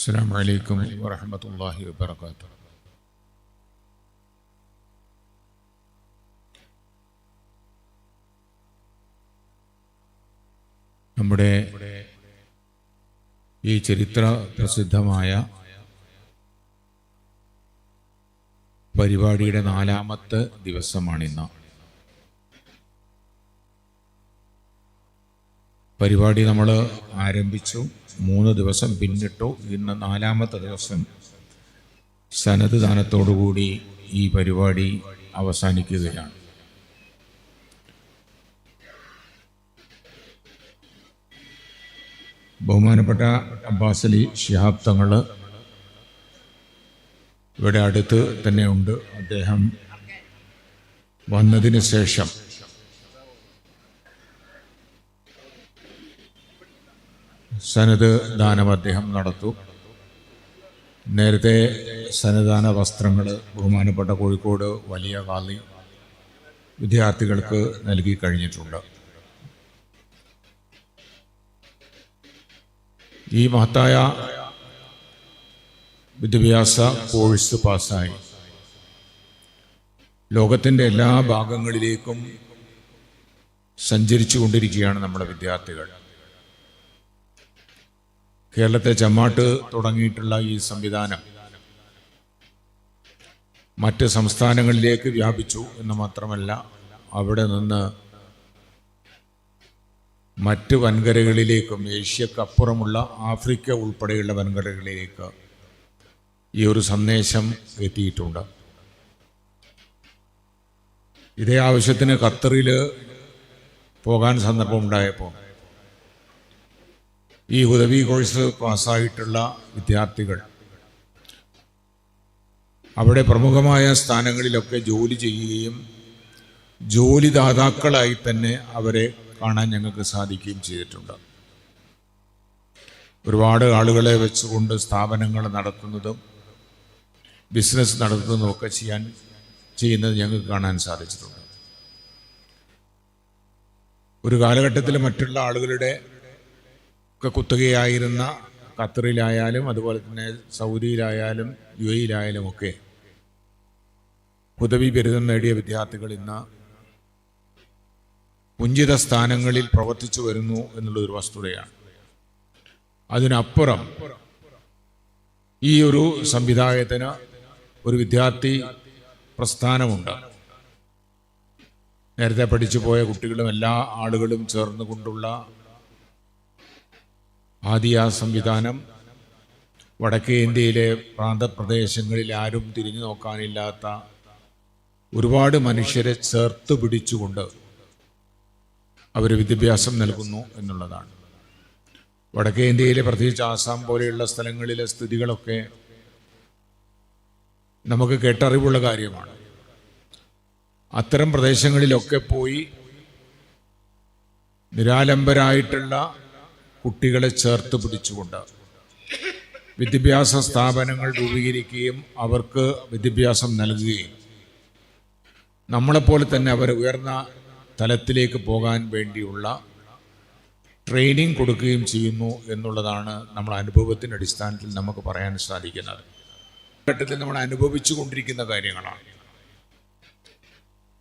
السلام عليكم ورحمة الله وبركاته. നമ്മുടെ ഈ ചരിത്ര പ്രസിദ്ധമായ പരിപാടിയുടെ 4ാമത്തെ ദിവസമാണിന്ന്. പരിപാടി നമ്മൾ ആരംഭിച്ചു, 3 ദിവസം പിന്നിട്ടു. ഇന്ന് 4ാമത്തെ ദിവസം സനത് ദാനത്തോടുകൂടി ഈ പരിപാടി അവസാനിക്കുകയാണ്. ബഹുമാനപ്പെട്ട അബ്ബാസ് അലി ശിഹാബ് തങ്ങൾ ഇവിടെ അടുത്ത് തന്നെ ഉണ്ട്. അദ്ദേഹം വന്നതിന് ശേഷം സനത് ദാനം അദ്ദേഹം നടത്തും. നേരത്തെ സന്നദ്ധാന വസ്ത്രങ്ങൾ ബഹുമാനപ്പെട്ട കോഴിക്കോട് വലിയ ഖാദി വിദ്യാർത്ഥികൾക്ക് നൽകി കഴിഞ്ഞിട്ടുണ്ട്. ഈ മഹത്തായ വിദ്യാഭ്യാസ കോഴ്സ് പാസ്സായി ലോകത്തിൻ്റെ എല്ലാ ഭാഗങ്ങളിലേക്കും സഞ്ചരിച്ചു കൊണ്ടിരിക്കുകയാണ് നമ്മുടെ വിദ്യാർത്ഥികൾ. കേരളത്തെ ചമ്മാട്ട് തുടങ്ങിയിട്ടുള്ള ഈ സംവിധാനം മറ്റ് സംസ്ഥാനങ്ങളിലേക്ക് വ്യാപിച്ചു എന്ന് മാത്രമല്ല, അവിടെ നിന്ന് മറ്റ് വൻകരകളിലേക്കും ഏഷ്യക്കപ്പുറമുള്ള ആഫ്രിക്ക ഉൾപ്പെടെയുള്ള വൻകരകളിലേക്ക് ഈ ഒരു സന്ദേശം എത്തിയിട്ടുണ്ട്. ഇതേ ആവശ്യത്തിന് ഖത്തറിൽ പോകാൻ സന്ദർഭമുണ്ടായപ്പോൾ ഈ ഹുദവി കോഴ്സ് പാസ്സായിട്ടുള്ള വിദ്യാർത്ഥികൾ അവിടെ പ്രമുഖമായ സ്ഥാനങ്ങളിലൊക്കെ ജോലി ചെയ്യുകയും ജോലിദാതാക്കളായി തന്നെ അവരെ കാണാൻ ഞങ്ങൾക്ക് സാധിക്കുകയും ചെയ്തിട്ടുണ്ട്. ഒരുപാട് ആളുകളെ വെച്ചുകൊണ്ട് സ്ഥാപനങ്ങൾ നടത്തുന്നതും ബിസിനസ് നടത്തുന്നതുമൊക്കെ ചെയ്യുന്നത് ഞങ്ങൾക്ക് കാണാൻ സാധിച്ചിട്ടുണ്ട്. ഒരു കാലഘട്ടത്തിൽ മറ്റുള്ള ആളുകളുടെ ഒക്കെ കുത്തകയായിരുന്ന ഖത്തറിലായാലും അതുപോലെ തന്നെ സൗദിയിലായാലും UAE-യിലായാലും ഒക്കെ ഹുദവി ബിരുദം നേടിയ വിദ്യാർത്ഥികൾ ഇന്ന് ഉന്നത സ്ഥാനങ്ങളിൽ പ്രവർത്തിച്ചു വരുന്നു എന്നുള്ളൊരു വസ്തുതയാണ്. അതിനപ്പുറം ഈ ഒരു സംവിധായകത്തിന് ഒരു വിദ്യാർത്ഥി പ്രസ്ഥാനമുണ്ട്. നേരത്തെ പഠിച്ചു പോയ കുട്ടികളും എല്ലാ ആളുകളും ചേർന്നുകൊണ്ടുള്ള ആദ്യ സംവിധാനം വടക്കേ ഇന്ത്യയിലെ പ്രാന്തപ്രദേശങ്ങളിൽ ആരും തിരിഞ്ഞു നോക്കാനില്ലാത്ത ഒരുപാട് മനുഷ്യരെ ചേർത്ത് പിടിച്ചുകൊണ്ട് അവർ വിദ്യാഭ്യാസം നൽകുന്നു എന്നുള്ളതാണ്. വടക്കേ ഇന്ത്യയിലെ പ്രത്യേകിച്ച് ആസാം പോലെയുള്ള സ്ഥലങ്ങളിലെ സ്ഥിതികളൊക്കെ നമുക്ക് കേട്ടറിവുള്ള കാര്യമാണ്. അത്തരം പ്രദേശങ്ങളിലൊക്കെ പോയി നിരാലംബരായിട്ടുള്ള കുട്ടികളെ ചേർത്ത് പിടിച്ചുകൊണ്ട് വിദ്യാഭ്യാസ സ്ഥാപനങ്ങൾ രൂപീകരിക്കുകയും അവർക്ക് വിദ്യാഭ്യാസം നൽകുകയും നമ്മളെപ്പോലെ തന്നെ അവർ ഉയർന്ന തലത്തിലേക്ക് പോകാൻ വേണ്ടിയുള്ള ട്രെയിനിങ് കൊടുക്കുകയും ചെയ്യുന്നു എന്നുള്ളതാണ് നമ്മുടെ അനുഭവത്തിൻ്റെ അടിസ്ഥാനത്തിൽ നമുക്ക് പറയാൻ സാധിക്കുന്നത്. ഘട്ടത്തിൽ നമ്മൾ അനുഭവിച്ചു കൊണ്ടിരിക്കുന്ന കാര്യങ്ങളാണ്.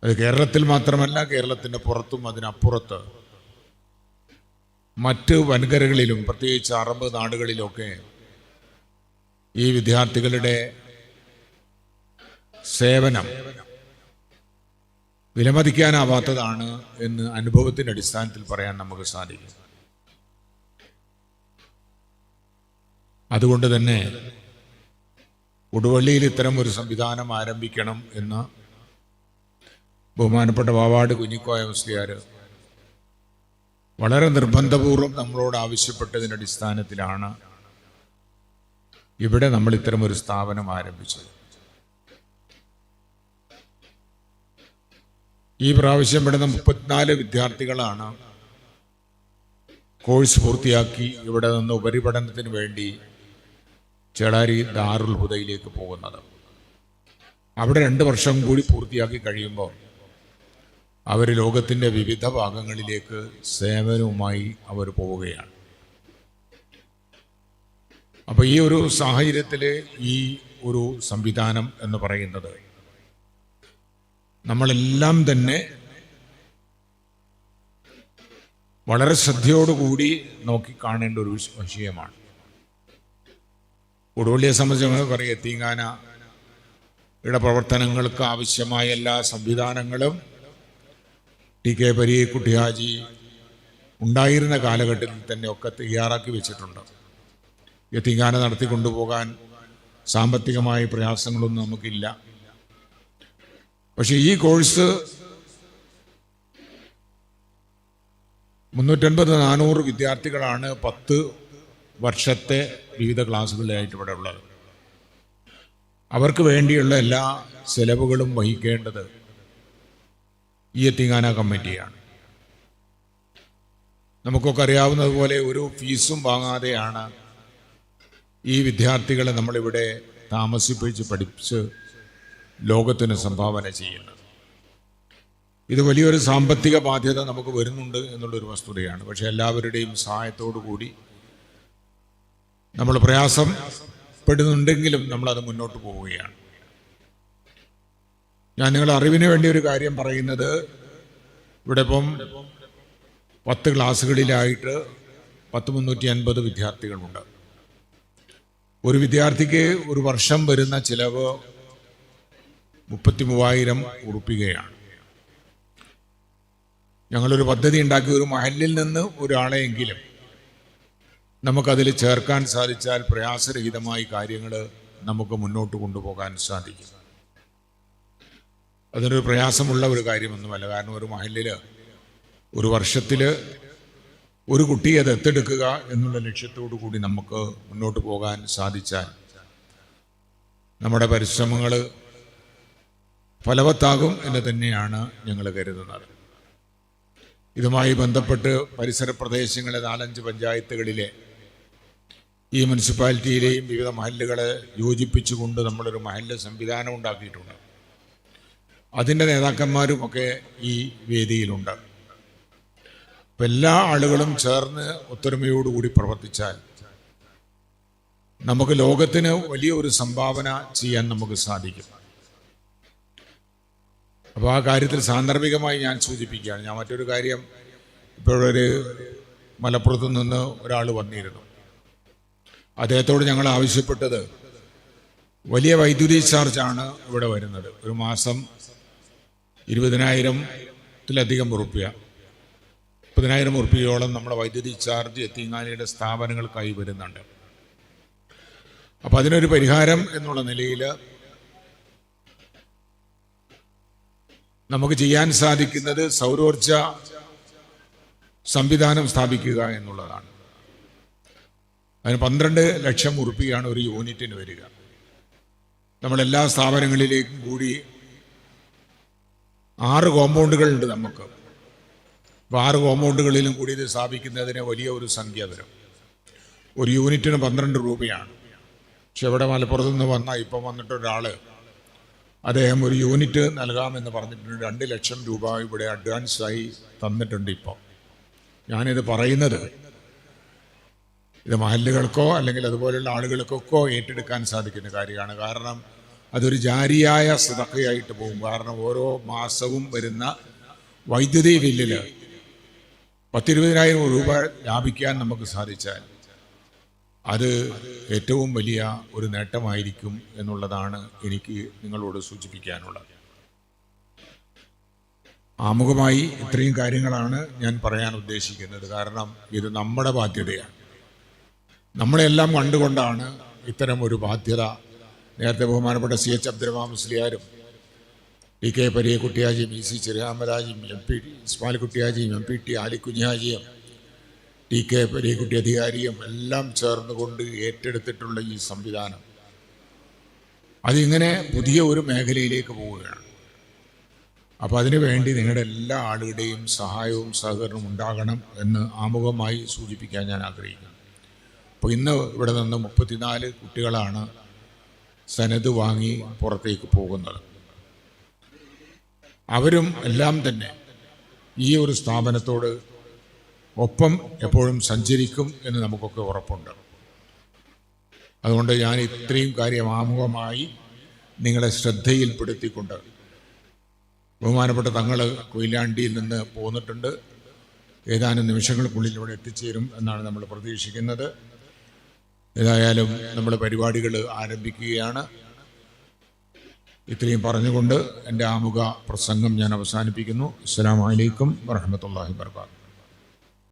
അത് കേരളത്തിൽ മാത്രമല്ല, കേരളത്തിൻ്റെ പുറത്തും അതിനപ്പുറത്ത് മറ്റ് വൻകരകളിലും പ്രത്യേകിച്ച് അറബ് നാടുകളിലൊക്കെ ഈ വിദ്യാർത്ഥികളുടെ സേവനം വിലമതിക്കാനാവാത്തതാണ് എന്ന് അനുഭവത്തിൻ്റെ അടിസ്ഥാനത്തിൽ പറയാൻ നമുക്ക് സാധിക്കും. അതുകൊണ്ട് തന്നെ കൊടുവള്ളിയിൽ ഇത്തരം ഒരു സംവിധാനം ആരംഭിക്കണം എന്ന് ബഹുമാനപ്പെട്ട വാവാട് കുഞ്ഞിക്കോയ മുസ്ലിയാർ വളരെ നിർബന്ധപൂർവ്വം നമ്മളോട് ആവശ്യപ്പെട്ടതിൻ്റെ അടിസ്ഥാനത്തിലാണ് ഇവിടെ നമ്മൾ ഇത്തരം ഒരു സ്ഥാപനം ആരംഭിച്ചത്. ഈ പ്രാവശ്യം ഇവിടെ 34 വിദ്യാർത്ഥികളാണ് കോഴ്സ് പൂർത്തിയാക്കി ഇവിടെ നിന്ന് ഉപരിപഠനത്തിന് വേണ്ടി ചേളാരി ദാറുൽ ഹുദയിലേക്ക് പോകുന്നത്. അവിടെ 2 വർഷം കൂടി പൂർത്തിയാക്കി കഴിയുമ്പോൾ അവർ ലോകത്തിൻ്റെ വിവിധ ഭാഗങ്ങളിലേക്ക് സേവനവുമായി അവർ പോവുകയാണ്. അപ്പോൾ ഈ ഒരു സാഹചര്യത്തിൽ ഈ ഒരു സംവിധാനം എന്ന് പറയുന്നത് നമ്മളെല്ലാം തന്നെ വളരെ ശ്രദ്ധയോടുകൂടി നോക്കിക്കാണേണ്ട ഒരു വിഷയമാണ്. കൊടുവള്ളിയെ സംബന്ധിച്ച് നമുക്ക് പറയാം, യതീംഖാനയുടെ പ്രവർത്തനങ്ങൾക്ക് ആവശ്യമായ എല്ലാ സംവിധാനങ്ങളും ടി.കെ. പരീക്കുട്ടി ഹാജി ഉണ്ടായിരുന്ന കാലഘട്ടത്തിൽ തന്നെ ഒക്കെ തയ്യാറാക്കി വെച്ചിട്ടുണ്ട്. യതീംഖാന നടത്തിക്കൊണ്ടുപോകാൻ സാമ്പത്തികമായ പ്രയാസങ്ങളൊന്നും നമുക്കില്ല. പക്ഷെ ഈ കോഴ്സ് 350-400 വിദ്യാർത്ഥികളാണ് 10 വർഷത്തെ വിവിധ ക്ലാസ്സുകളിലായിട്ട് ഇവിടെ ഉള്ളത്. അവർക്ക് വേണ്ടിയുള്ള എല്ലാ ചെലവുകളും വഹിക്കേണ്ടത് ഈ യതീംഖാന കമ്മിറ്റിയാണ്. നമുക്കൊക്കെ അറിയാവുന്നതുപോലെ ഒരു ഫീസും വാങ്ങാതെയാണ് ഈ വിദ്യാർത്ഥികളെ നമ്മളിവിടെ താമസിപ്പിച്ച് പഠിപ്പിച്ച് ലോകത്തിന് സംഭാവന ചെയ്യുന്നത്. ഇത് വലിയൊരു സാമ്പത്തിക ബാധ്യത നമുക്ക് വരുന്നുണ്ട് എന്നുള്ളൊരു വസ്തുതയാണ്. പക്ഷെ എല്ലാവരുടെയും സഹായത്തോടു കൂടി നമ്മൾ പ്രയാസപ്പെടുന്നുണ്ടെങ്കിലും നമ്മളത് മുന്നോട്ട് പോവുകയാണ്. ഞാൻ നിങ്ങളുടെ അറിവിന് വേണ്ടി ഒരു കാര്യം പറയുന്നത്, ഇവിടെ ഇപ്പം 10 ക്ലാസ്സുകളിലായിട്ട് 350 വിദ്യാർത്ഥികളുണ്ട്. ഒരു വിദ്യാർത്ഥിക്ക് ഒരു വർഷം വരുന്ന ചിലവ് 33,000 ഉറുപ്പികയാണ്. ഞങ്ങളൊരു പദ്ധതി ഉണ്ടാക്കി, ഒരു മഹല്ലിൽ നിന്ന് ഒരാളെയെങ്കിലും നമുക്കതിൽ ചേർക്കാൻ സാധിച്ചാൽ പ്രയാസരഹിതമായി കാര്യങ്ങൾ നമുക്ക് മുന്നോട്ട് കൊണ്ടുപോകാൻ സാധിക്കും. അതിനൊരു പ്രയാസമുള്ള ഒരു കാര്യമൊന്നുമല്ല. കാരണം ഒരു മഹല്ലിൽ ഒരു വർഷത്തിൽ ഒരു കുട്ടിയെ ദത്തെടുക്കുക എന്നുള്ള ലക്ഷ്യത്തോടു കൂടി നമുക്ക് മുന്നോട്ട് പോകാൻ സാധിച്ചാൽ നമ്മുടെ പരിശ്രമങ്ങൾ ഫലവത്താകും എന്ന് തന്നെയാണ് ഞങ്ങൾ കരുതുന്നത്. ഇതുമായി ബന്ധപ്പെട്ട് പരിസര പ്രദേശങ്ങളെ 4-5 പഞ്ചായത്തുകളിലെ ഈ മുനിസിപ്പാലിറ്റിയിലെയും വിവിധ മഹല്ലുകളെ യോജിപ്പിച്ചുകൊണ്ട് നമ്മളൊരു മഹല്ല് സംവിധാനം ഉണ്ടാക്കിയിട്ടുണ്ട്. അതിൻ്റെ നേതാക്കന്മാരുമൊക്കെ ഈ വേദിയിലുണ്ട്. അപ്പം എല്ലാ ആളുകളും ചേർന്ന് ഒത്തൊരുമയോടുകൂടി പ്രവർത്തിച്ചാൽ നമുക്ക് ലോകത്തിന് വലിയൊരു സംഭാവന ചെയ്യാൻ നമുക്ക് സാധിക്കും. അപ്പോൾ ആ കാര്യത്തിൽ സാന്ദർഭികമായി ഞാൻ സൂചിപ്പിക്കുകയാണ്. ഞാൻ മറ്റൊരു കാര്യം, ഇപ്പോഴൊരു മലപ്പുറത്തു നിന്ന് ഒരാൾ വന്നിരുന്നു. അദ്ദേഹത്തോട് ഞങ്ങൾ ആവശ്യപ്പെട്ടത്, വലിയ വൈദ്യുതി ചാർജാണ് ഇവിടെ വരുന്നത്. ഒരു മാസം 20,000-ത്തിലധികം ഉറുപ്പ്യ, 30,000 ഉറുപ്പ്യയോളം നമ്മുടെ വൈദ്യുതി ചാർജ് യതീംഖാനയുടെ സ്ഥാപനങ്ങൾക്കായി വരുന്നുണ്ട്. അപ്പം അതിനൊരു പരിഹാരം എന്നുള്ള നിലയിൽ നമുക്ക് ചെയ്യാൻ സാധിക്കുന്നത് സൗരോർജ സംവിധാനം സ്ഥാപിക്കുക എന്നുള്ളതാണ്. അതിന് 12 ലക്ഷം ഉറുപ്പികയാണ് ഒരു യൂണിറ്റിന് വരിക. നമ്മളെല്ലാ സ്ഥാപനങ്ങളിലേക്കും കൂടി 6 കോമ്പൗണ്ടുകളുണ്ട് നമുക്ക്. അപ്പോൾ 6 കോമ്പൗണ്ടുകളിലും കൂടി ഇത് സ്ഥാപിക്കുന്നതിന് വലിയ ഒരു സംഖ്യ വരും. ഒരു യൂണിറ്റിന് 12 രൂപയാണ്. പക്ഷെ ഇവിടെ മലപ്പുറത്ത് നിന്ന് ഇപ്പം വന്നിട്ടൊരാൾ, അദ്ദേഹം ഒരു യൂണിറ്റ് നൽകാമെന്ന് പറഞ്ഞിട്ടുണ്ട്. 2 ലക്ഷം രൂപ ഇവിടെ അഡ്വാൻസായി തന്നിട്ടുണ്ട്. ഇപ്പോൾ ഞാനിത് പറയുന്നത്, ഇത് മഹല്ലുകൾക്കോ അല്ലെങ്കിൽ അതുപോലെയുള്ള ആളുകൾക്കൊക്കെ ഏറ്റെടുക്കാൻ സാധിക്കുന്ന കാര്യമാണ്. കാരണം അതൊരു ജാരിയായ സദഖയായിട്ട് പോകും. കാരണം ഓരോ മാസവും വരുന്ന വൈദ്യുതി ബില്ലിൽ 10-20,000 രൂപ ലാഭിക്കാൻ നമുക്ക് സാധിച്ചാൽ അത് ഏറ്റവും വലിയ ഒരു നേട്ടമായിരിക്കും എന്നുള്ളതാണ് എനിക്ക് നിങ്ങളോട് സൂചിപ്പിക്കാനുള്ളത്. ആമുഖമായി ഇത്രയും കാര്യങ്ങളാണ് ഞാൻ പറയാൻ ഉദ്ദേശിക്കുന്നത്. കാരണം ഇത് നമ്മുടെ ബാധ്യതയാണ്. നമ്മളെല്ലാം കണ്ടുകൊണ്ടാണ് ഇത്തരം ഒരു ബാധ്യത നേരത്തെ ബഹുമാനപ്പെട്ട CH അബ്ദുറഹ്മാൻ മുസ്ലിയാരും ടി.കെ. പരീക്കുട്ടി ഹാജിയും E.C. ചെറിയാമരാജിയും MP ഇസ്മായിൽ കുട്ടി ഹാജിയും MP.T. ആലിക്കുഞ്ഞി ഹാജിയും ടി.കെ. പരീക്കുട്ടി അധികാരിയും എല്ലാം ചേർന്നുകൊണ്ട് ഏറ്റെടുത്തിട്ടുള്ള ഈ സംവിധാനം അതിങ്ങനെ പുതിയ ഒരു മേഖലയിലേക്ക് പോവുകയാണ്. അപ്പോൾ അതിനു വേണ്ടി നിങ്ങളുടെ എല്ലാ ആളുകളുടെയും സഹായവും സഹകരണവും ഉണ്ടാകണം എന്ന് ആമുഖമായി സൂചിപ്പിക്കാൻ ഞാൻ ആഗ്രഹിക്കുന്നു. അപ്പോൾ ഇന്ന് ഇവിടെ നിന്ന് 34 കുട്ടികളാണ് സനത് വാങ്ങി പുറത്തേക്ക് പോകുന്നത്. അവരും എല്ലാം തന്നെ ഈ ഒരു സ്ഥാപനത്തോട് ഒപ്പം എപ്പോഴും സഞ്ചരിക്കും എന്ന് നമുക്കൊക്കെ ഉറപ്പുണ്ട്. അതുകൊണ്ട് ഞാൻ ഇത്രയും കാര്യം ആമുഖമായി നിങ്ങളെ ശ്രദ്ധയിൽപ്പെടുത്തിക്കൊണ്ട്, ബഹുമാനപ്പെട്ട തങ്ങൾ കൊയിലാണ്ടിയിൽ നിന്ന് പോന്നിട്ടുണ്ട്. ഏതാനും നിമിഷങ്ങൾക്കുള്ളിൽ ഇവിടെ എത്തിച്ചേരും എന്നാണ് നമ്മൾ പ്രതീക്ഷിക്കുന്നത്. ഏതായാലും നമ്മൾ പരിപാടികൾ ആരംഭിക്കുകയാണ്. ഇത്രയും പറഞ്ഞുകൊണ്ട് എൻ്റെ ആമുഖ പ്രസംഗം ഞാൻ അവസാനിപ്പിക്കുന്നു. അസ്സലാമു അലൈക്കും വറഹ്മത്തുള്ളാഹി വബറകാതുഹു.